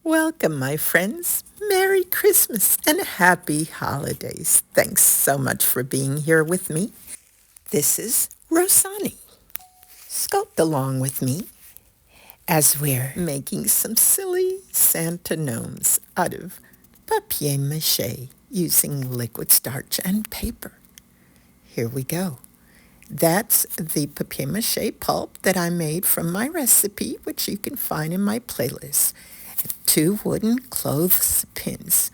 Welcome, my friends. Merry Christmas and Happy Holidays. Thanks so much for being here with me. This is Rozani. Sculpt along with me as we're making some silly Santa gnomes out of Papier Mâché using liquid starch and paper. Here we go. That's the Papier Mâché pulp that I made from my recipe, which you can find in my playlist. 2 wooden clothespins.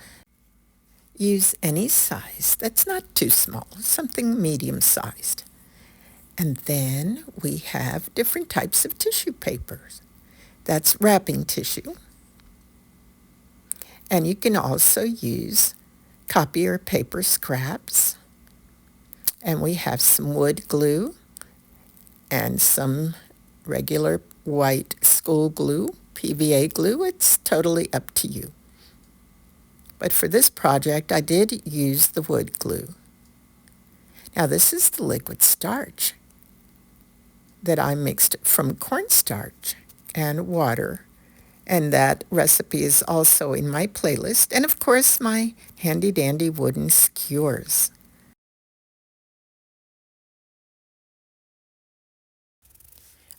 Use any size that's not too small, something medium-sized. And then we have different types of tissue papers. That's wrapping tissue. And you can also use copier paper scraps. And we have some wood glue and some regular white school glue, PVA glue. It's totally up to you. But for this project, I did use the wood glue. Now this is the liquid starch that I mixed from cornstarch and water. And that recipe is also in my playlist. And of course, my handy-dandy wooden skewers.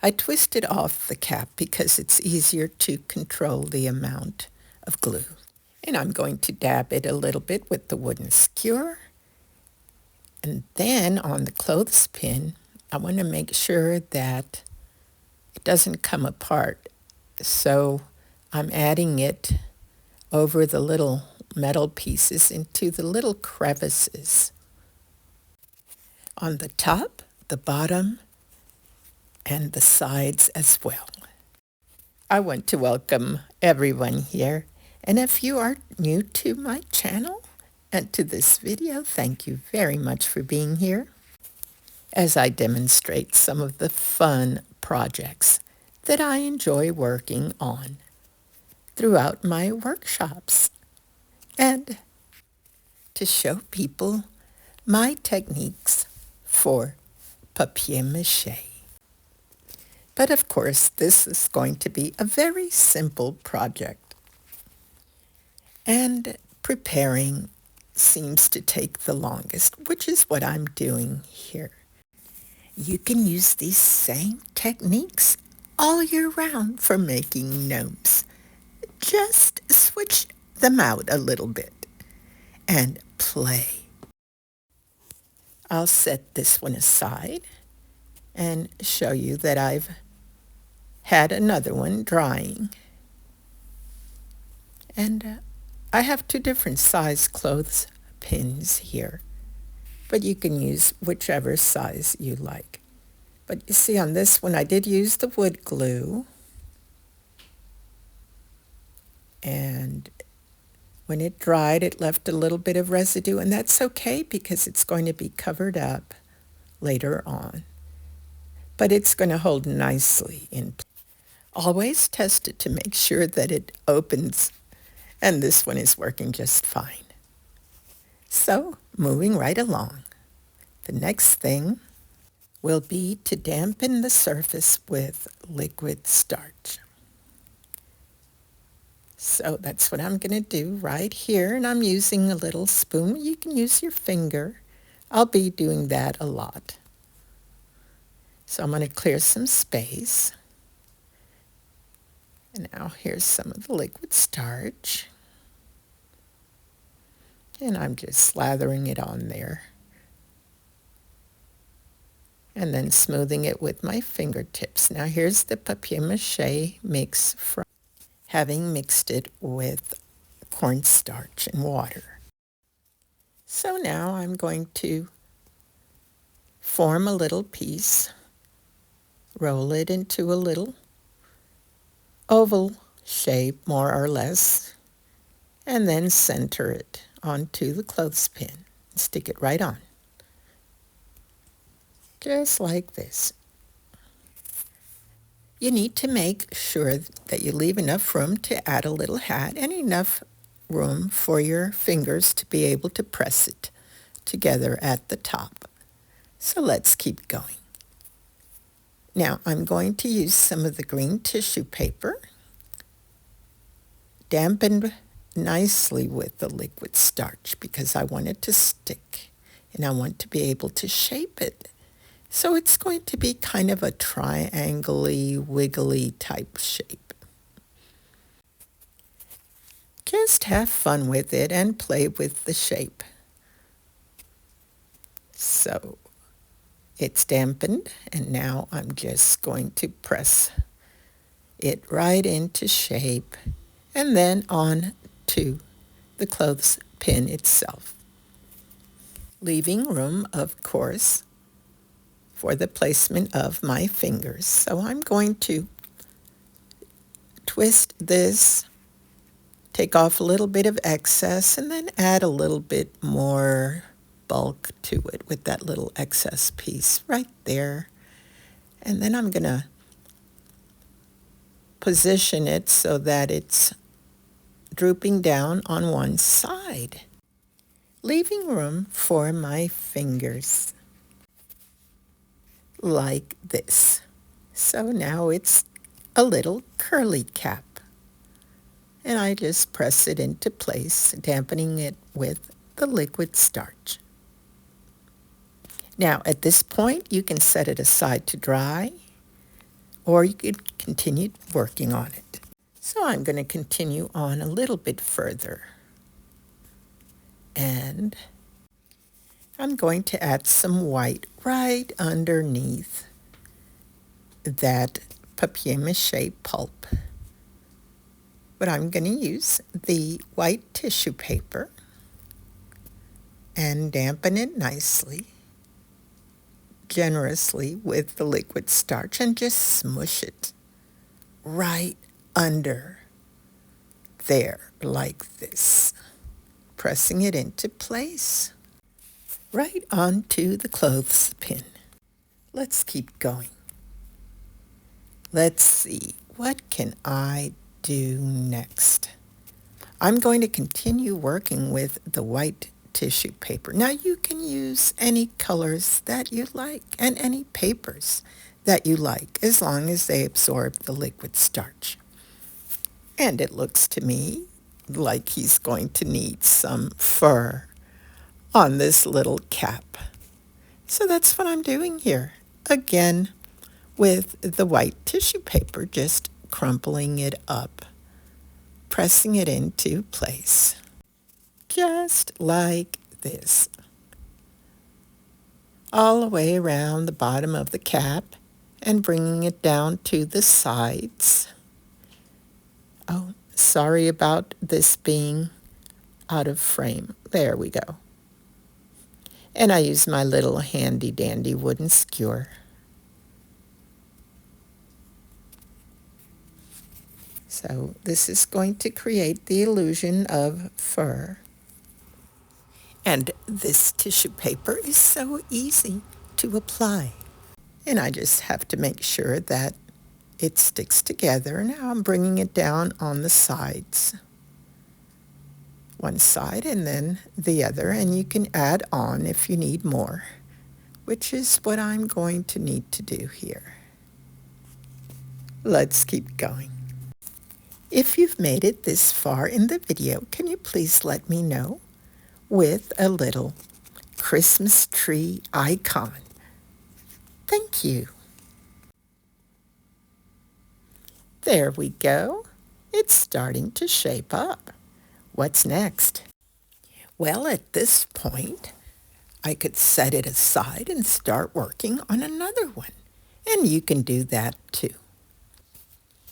I twisted off the cap because it's easier to control the amount of glue. And I'm going to dab it a little bit with the wooden skewer. And then on the clothespin, I want to make sure that it doesn't come apart. So I'm adding it over the little metal pieces into the little crevices on the top, the bottom, and the sides as well. I want to welcome everyone here. And if you are new to my channel and to this video, thank you very much for being here as I demonstrate some of the fun projects that I enjoy working on throughout my workshops and to show people my techniques for papier-mâché. But of course, this is going to be a very simple project. And preparing seems to take the longest, which is what I'm doing here. You can use these same techniques all year round for making gnomes. Just switch them out a little bit and play. I'll set this one aside and show you that I've had another one drying. And I have 2 different size clothespins here, but you can use whichever size you like. But you see on this one I did use the wood glue, and when it dried it left a little bit of residue, and that's okay because it's going to be covered up later on. But it's going to hold nicely in place. Always test it to make sure that it opens, and this one is working just fine. So, moving right along. The next thing will be to dampen the surface with liquid starch. So that's what I'm going to do right here, and I'm using a little spoon. You can use your finger. I'll be doing that a lot. So I'm going to clear some space. And now here's some of the liquid starch. And I'm just slathering it on there. And then smoothing it with my fingertips. Now here's the papier-mâché mix from having mixed it with cornstarch and water. So now I'm going to form a little piece, roll it into a little oval shape, more or less, and then center it onto the clothespin and stick it right on. Just like this. You need to make sure that you leave enough room to add a little hat and enough room for your fingers to be able to press it together at the top. So let's keep going. Now I'm going to use some of the green tissue paper, dampened nicely with the liquid starch because I want it to stick and I want to be able to shape it. So it's going to be kind of a triangle-y, wiggly type shape. Just have fun with it and play with the shape. So it's dampened, and now I'm just going to press it right into shape and then on to the clothespin itself. Leaving room, of course, for the placement of my fingers. So I'm going to twist this, take off a little bit of excess, and then add a little bit more bulk to it with that little excess piece right there. And then I'm going to position it so that it's drooping down on one side, leaving room for my fingers like this. So now it's a little curly cap. And I just press it into place, dampening it with the liquid starch. Now, at this point, you can set it aside to dry, or you could continue working on it. So I'm going to continue on a little bit further. And I'm going to add some white right underneath that Papier Mâché pulp. But I'm going to use the white tissue paper and dampen it nicely, generously with the liquid starch, and just smush it right under there like this, pressing it into place right onto the clothespin. Let's keep going. Let's see, what can I do next? I'm going to continue working with the white tissue paper. Now you can use any colors that you like and any papers that you like as long as they absorb the liquid starch. And it looks to me like he's going to need some fur on this little cap. So that's what I'm doing here. Again, with the white tissue paper, just crumpling it up, pressing it into place. Just like this. All the way around the bottom of the cap and bringing it down to the sides. Oh, sorry about this being out of frame. There we go. And I use my little handy dandy wooden skewer. So this is going to create the illusion of fur. And this tissue paper is so easy to apply. And I just have to make sure that it sticks together. Now I'm bringing it down on the sides. One side and then the other, and you can add on if you need more, which is what I'm going to need to do here. Let's keep going. If you've made it this far in the video, can you please let me know with a little Christmas tree icon? Thank you. There we go. It's starting to shape up. What's next? Well, at this point, I could set it aside and start working on another one. And you can do that too.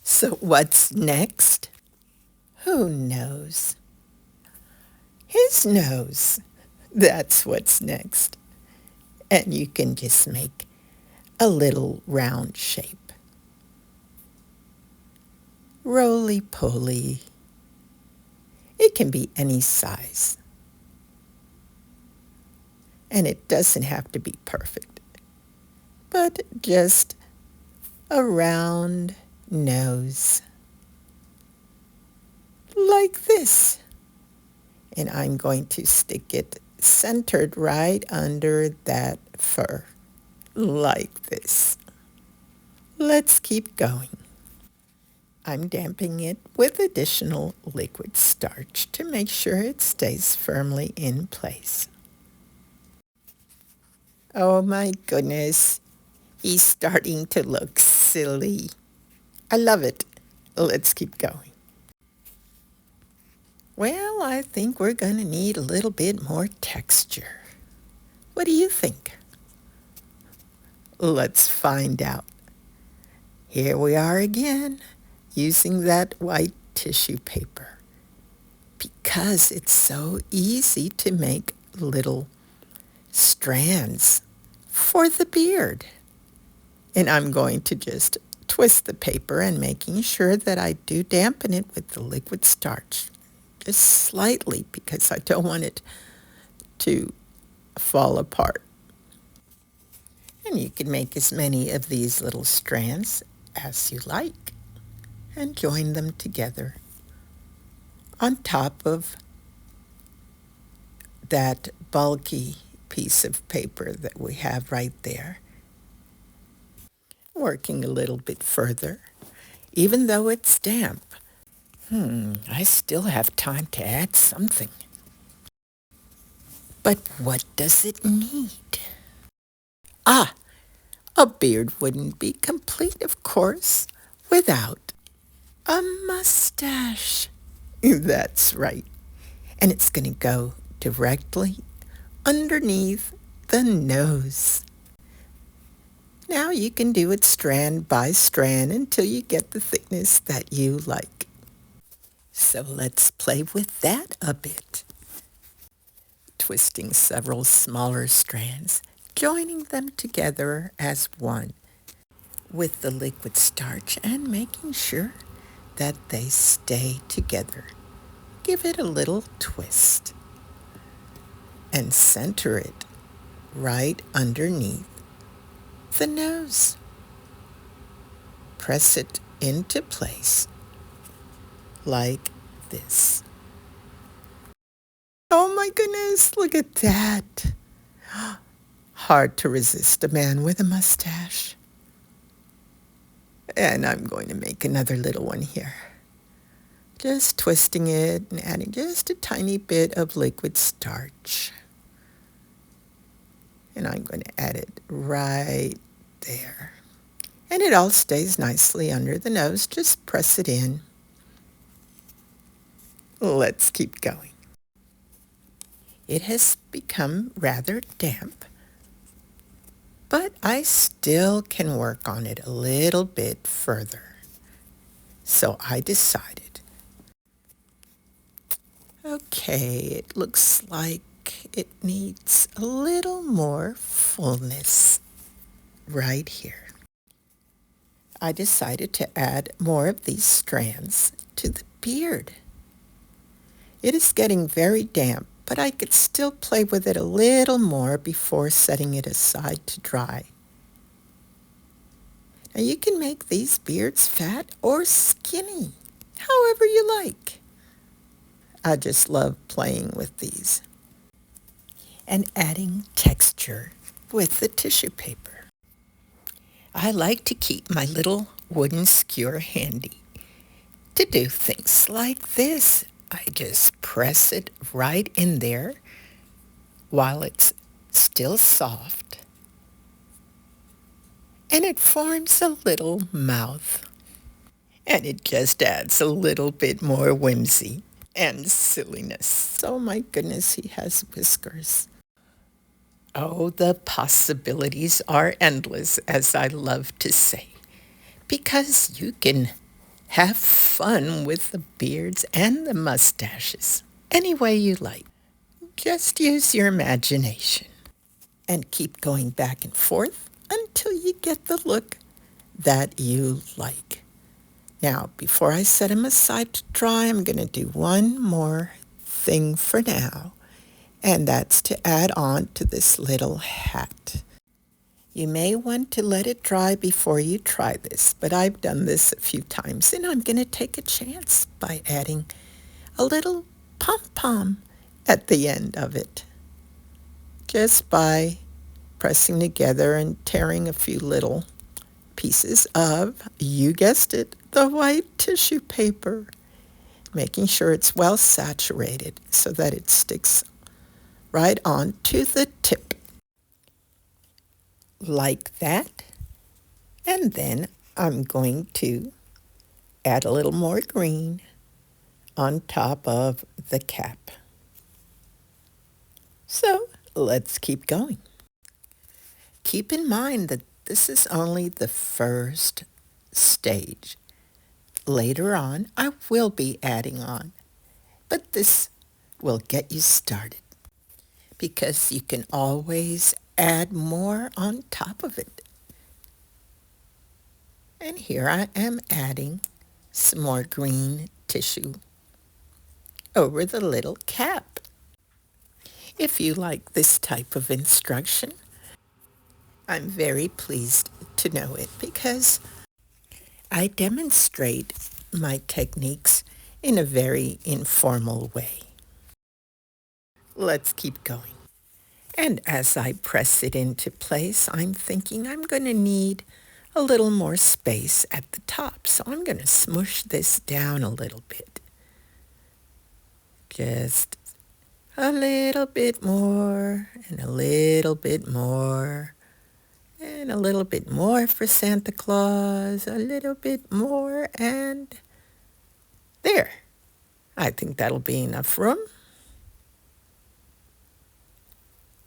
So what's next? Who knows? His nose. That's what's next. And you can just make a little round shape. Roly-poly. It can be any size. And it doesn't have to be perfect, but just a round nose like this. And I'm going to stick it centered right under that fur like this. Let's keep going. I'm damping it with additional liquid starch to make sure it stays firmly in place. Oh my goodness, he's starting to look silly. I love it. Let's keep going. Well, I think we're going to need a little bit more texture. What do you think? Let's find out. Here we are again, using that white tissue paper, because it's so easy to make little strands for the beard. And I'm going to just twist the paper and making sure that I do dampen it with the liquid starch, just slightly, because I don't want it to fall apart. And you can make as many of these little strands as you like and join them together on top of that bulky piece of paper that we have right there. Working a little bit further, even though it's damp. I still have time to add something. But what does it need? Ah, a beard wouldn't be complete, of course, without a mustache. That's right. And it's going to go directly underneath the nose. Now you can do it strand by strand until you get the thickness that you like. So let's play with that a bit. Twisting several smaller strands, joining them together as one with the liquid starch and making sure that they stay together. Give it a little twist and center it right underneath the nose. Press it into place like this. Oh my goodness, look at that. Hard to resist a man with a mustache. And I'm going to make another little one here. Just twisting it and adding just a tiny bit of liquid starch. And I'm going to add it right there. And it all stays nicely under the nose. Just press it in. Let's keep going. It has become rather damp, but I still can work on it a little bit further. So I decided, okay, it looks like it needs a little more fullness right here. I decided to add more of these strands to the beard. It is getting very damp, but I could still play with it a little more before setting it aside to dry. Now you can make these beards fat or skinny, however you like. I just love playing with these and adding texture with the tissue paper. I like to keep my little wooden skewer handy to do things like this. I just press it right in there while it's still soft, and it forms a little mouth. And it just adds a little bit more whimsy and silliness. Oh my goodness, he has whiskers. Oh, the possibilities are endless, as I love to say, because you can have fun with the beards and the mustaches any way you like. Just use your imagination and keep going back and forth until you get the look that you like. Now, before I set them aside to dry, I'm going to do one more thing for now, and that's to add on to this little hat. You may want to let it dry before you try this, but I've done this a few times, and I'm going to take a chance by adding a little pom-pom at the end of it, just by pressing together and tearing a few little pieces of, you guessed it, the white tissue paper, making sure it's well saturated so that it sticks right on to the tip. Like that. And then I'm going to add a little more green on top of the cap. So let's keep going. Keep in mind that this is only the first stage. Later on, I will be adding on, but this will get you started because you can always add more on top of it. And here I am adding some more green tissue over the little cap. If you like this type of instruction, I'm very pleased to know it because I demonstrate my techniques in a very informal way. Let's keep going. And as I press it into place, I'm thinking I'm going to need a little more space at the top. So I'm going to smush this down a little bit. Just a little bit more and a little bit more. And a little bit more for Santa Claus, a little bit more, and there. I think that'll be enough room.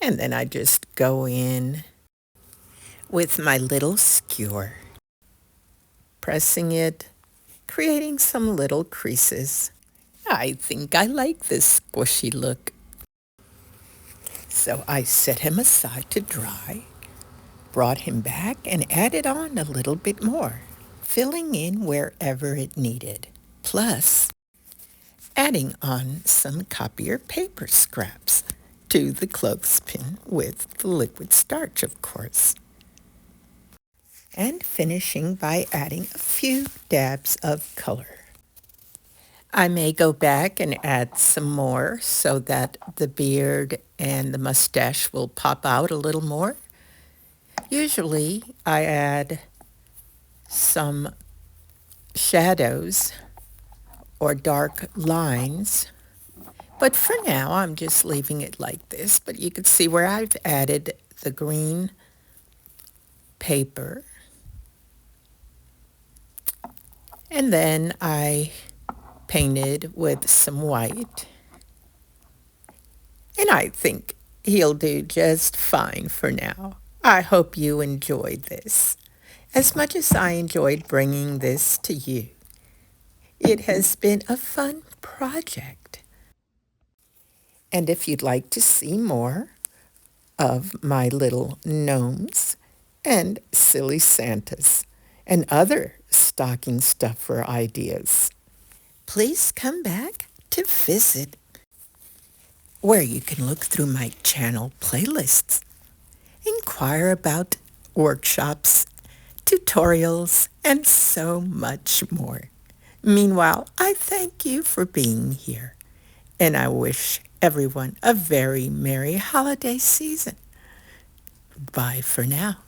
And then I just go in with my little skewer, pressing it, creating some little creases. I think I like this squishy look. So I set him aside to dry, brought him back and added on a little bit more, filling in wherever it needed. Plus, adding on some copier paper scraps to the clothespin with the liquid starch, of course. And finishing by adding a few dabs of color. I may go back and add some more so that the beard and the mustache will pop out a little more. Usually I add some shadows or dark lines, but for now I'm just leaving it like this. But you can see where I've added the green paper, and then I painted with some white, and I think he'll do just fine for now. I hope you enjoyed this as much as I enjoyed bringing this to you. It has been a fun project. And if you'd like to see more of my little gnomes and silly Santas and other stocking stuffer ideas, please come back to visit, where you can look through my channel playlists, inquire about workshops, tutorials, and so much more. Meanwhile, I thank you for being here, and I wish everyone a very merry holiday season. Bye for now.